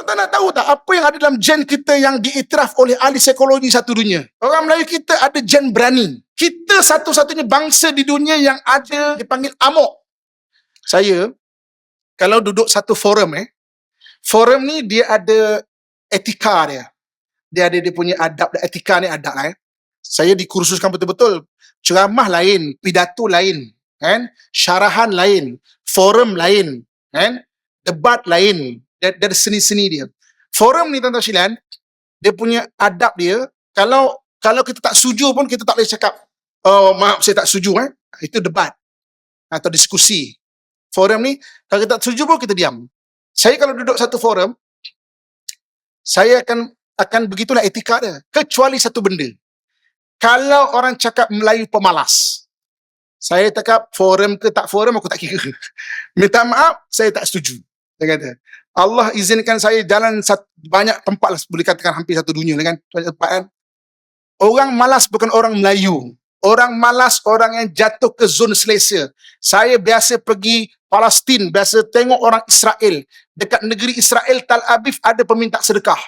Tuan-tuan nak tahu tak apa yang ada dalam gen kita yang diiktiraf oleh ahli psikologi satu dunia? Orang Melayu kita ada gen berani. Kita satu-satunya bangsa di dunia yang ada dipanggil amok. Saya, kalau duduk satu forum, forum ni dia ada etika dia. Dia ada dia punya adab, etika ni adab lah. Saya dikursuskan betul-betul. Ceramah lain, pidato lain, kan? Syarahan lain, forum lain, kan? Debat lain. Dari seni-seni dia. Forum ni tuan-tuan sekalian, dia punya adab dia, kalau kita tak setuju pun kita tak boleh cakap, oh maaf saya tak setuju, itu debat atau diskusi. Forum ni, kalau kita tak setuju pun kita diam. Saya kalau duduk satu forum, saya akan begitulah etika dia. Kecuali satu benda. Kalau orang cakap Melayu pemalas, saya cakap forum ke tak forum, aku tak kira. Minta maaf, saya tak setuju. Dia kata, Allah izinkan saya jalan banyak tempat lah, boleh katakan hampir satu dunia kan, tempat kan. Orang malas bukan orang Melayu. Orang malas orang yang jatuh ke zon selesa. Saya biasa pergi Palestin, biasa tengok orang Israel. Dekat negeri Israel, Tel Aviv ada peminta sedekah.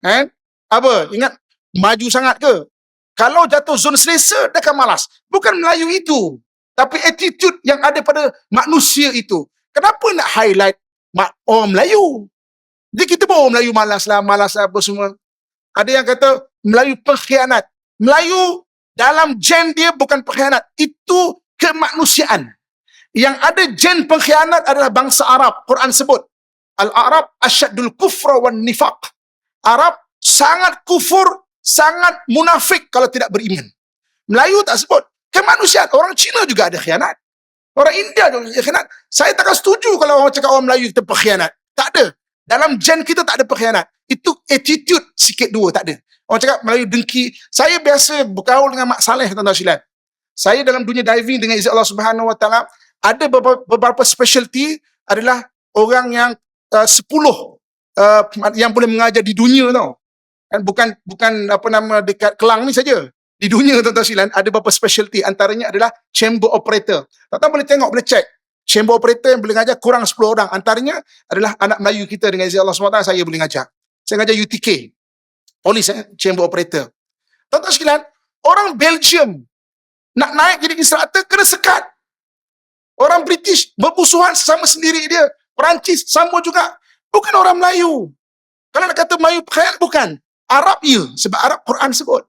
Kan? Apa? Ingat, maju sangat ke? Kalau jatuh zon selesa, dia akan malas. Bukan Melayu itu. Tapi attitude yang ada pada manusia itu. Kenapa nak highlight orang Melayu? Jadi kita pun orang Melayu malas lah apa semua. Ada yang kata Melayu pengkhianat. Melayu dalam gen dia bukan pengkhianat. Itu kemanusiaan. Yang ada gen pengkhianat adalah bangsa Arab. Quran sebut. Al-Arab asyadul kufra wan nifaq. Arab sangat kufur, sangat munafik kalau tidak beriman. Melayu tak sebut. Kemanusiaan. Orang Cina juga ada khianat. Orang India juga ada khianat. Saya takkan setuju kalau orang cakap orang Melayu kita pengkhianat. Tak ada. Dalam gen kita tak ada pengkhianat. Itu attitude sikit dua, tak ada. Orang cakap Melayu dengki. Saya biasa bergaul dengan Mak Saleh, tuan-tuan sekalian. Saya dalam dunia diving dengan izin Allah Subhanahu Wa Taala, ada beberapa specialty adalah orang yang 10 yang boleh mengajar di dunia tau. Kan bukan apa nama dekat Kelang ni saja. Di dunia tuan-tuan sekalian ada beberapa specialty, antaranya adalah chamber operator. Tuan-tuan boleh tengok, boleh check. Chamber operator yang boleh mengajar kurang 10 orang. Antaranya adalah anak Melayu kita dengan izin Allah SWT, saya boleh mengajar. Saya mengajar UTK. Polis, chamber operator. Tuan-tuan sekalian, orang Belgium nak naik jadi instructor kena sekat. Orang British bermusuhan sesama sendiri dia. Perancis sama juga. Bukan orang Melayu. Kalau nak kata Melayu pengkhianat, bukan. Arab ya, sebab Arab Quran sebut.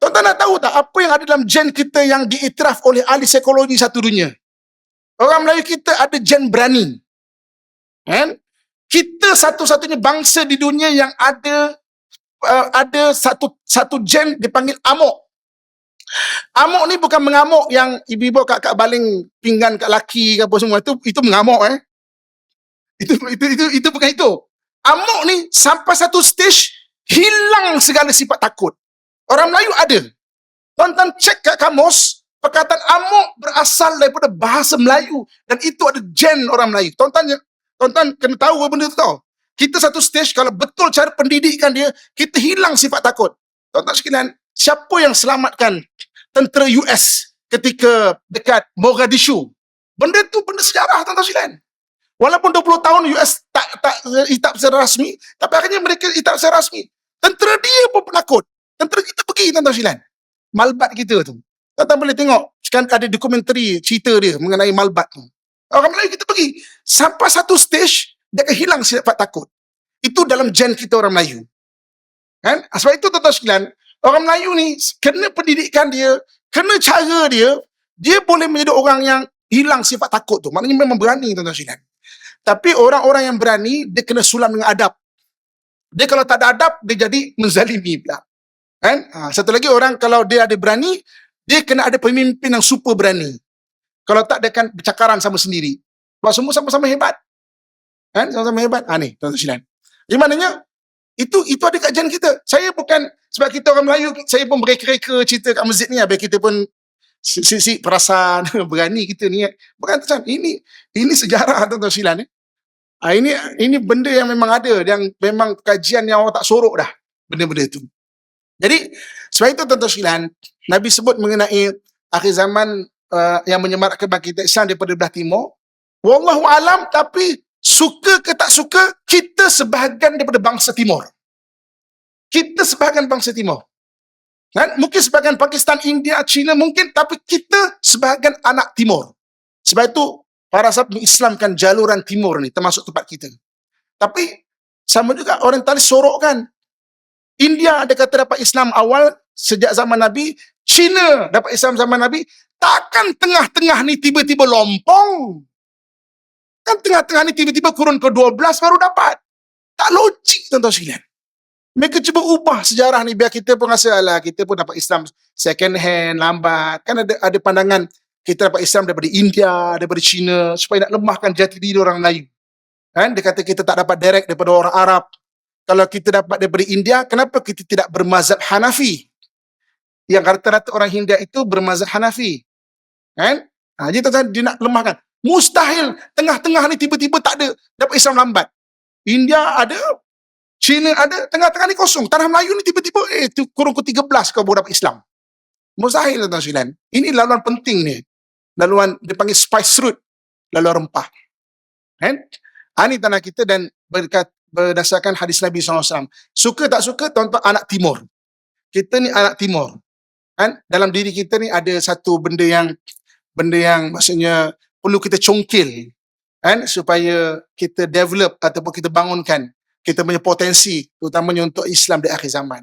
Tuan-tuan nak tahu tak apa yang ada dalam gen kita yang diiktiraf oleh ahli psikologi satu dunia? Orang Melayu kita ada gen berani. Kan? Kita satu-satunya bangsa di dunia yang ada satu gen dipanggil amok. Amok ni bukan mengamuk yang ibu-ibu kat baling pinggan kat laki ke apa semua. Itu mengamuk. Itu bukan itu. Amok ni sampai satu stage hilang segala sifat takut. Orang Melayu ada. Tuan-tuan cek kat kamus, perkataan amok berasal daripada bahasa Melayu. Dan itu ada gen orang Melayu. Tuan-tuan kena tahu apa benda tu tau. Kita satu stage, kalau betul cara pendidikan dia, kita hilang sifat takut. Tuan-tuan sekalian, siapa yang selamatkan tentera US ketika dekat Mogadishu? Benda tu benda sejarah, tuan-tuan sekalian. Walaupun 20 tahun US tak itab secara rasmi, tapi akhirnya mereka itab secara rasmi. Tentera dia pun penakut. Tentera kita pergi, tuan-tuan sekalian. Malbat kita tu. Tuan-tuan boleh tengok, sekarang ada dokumentari cerita dia mengenai Malbat tu. Orang Melayu kita pergi. Sampai satu stage, dia akan hilang sifat takut. Itu dalam gen kita orang Melayu. Kan? Sebab itu tuan-tuan sekalian, orang Melayu ni, kena pendidikan dia, kena cara dia, dia boleh menjadi orang yang hilang sifat takut tu. Maknanya memang berani, tuan-tuan sekalian. Tapi orang-orang yang berani, dia kena sulam dengan adab. Dia kalau tak ada adab, dia jadi menzalimi pula. Kan? Satu lagi orang kalau dia ada berani, dia kena ada pemimpin yang super berani. Kalau tak, dia akan bercakaran sama sendiri. Sebab semua sama-sama hebat. Kan? Sama-sama hebat. Ni, tuan-tuan sekalian. Di mananya, itu ada kat gen kita. Saya bukan, sebab kita orang Melayu, saya pun bereka-reka cerita kat masjid ni, biar kita pun perasan, berani kita ni. Bukan macam, ini sejarah, tuan-tuan sekalian. Ini benda yang memang ada, yang memang kajian yang orang tak sorok dah. Benda-benda itu. Jadi, sebab itu tuan-tuan sekalian, Nabi sebut mengenai akhir zaman yang menyemarakkan bangkit Islam daripada belah timur. Wallahu alam, tapi Suka ke tak suka, kita sebahagian daripada bangsa Timur. Kita sebahagian bangsa Timur. Kan? Mungkin sebahagian Pakistan, India, China mungkin, tapi kita sebahagian anak Timur. Sebab itu, para sahabat mengislamkan jaluran Timur ni, termasuk tempat kita. Tapi, sama juga orientalis sorokkan. India ada kata dapat Islam awal, sejak zaman Nabi. China dapat Islam zaman Nabi. Takkan tengah-tengah ni tiba-tiba lompong. Kan tengah-tengah ni tiba-tiba kurun ke-12 baru dapat. Tak logik, tuan-tuan sekalian. Mereka cuba ubah sejarah ni biar kita pun rasa, alah, kita pun dapat Islam second hand, lambat. Kan ada pandangan kita dapat Islam daripada India, daripada China, supaya nak lemahkan jati diri orang Melayu. Kan? Dia kata kita tak dapat direct daripada orang Arab. Kalau kita dapat daripada India, kenapa kita tidak bermazhab Hanafi? Yang rata-rata orang India itu bermazhab Hanafi. Kan? Jadi tuan-tuan, dia nak lemahkan. Mustahil tengah-tengah ni tiba-tiba tak ada dapat Islam lambat. India ada, China ada, tengah-tengah ni kosong. Tanah Melayu ni tiba-tiba kurun ke-13 kau baru dapat Islam. Mustahil, tuan-tuan sekalian. Ini laluan penting ni. Laluan dipanggil spice route, laluan rempah. Kan? Ini tanah kita dan berdasarkan hadis Nabi SAW. Suka tak suka, tuan-tuan anak Timur. Kita ni anak Timur. Kan? Dalam diri kita ni ada satu benda yang maksudnya perlu kita congkil. Kan? Supaya kita develop ataupun kita bangunkan kita punya potensi, terutamanya untuk Islam di akhir zaman.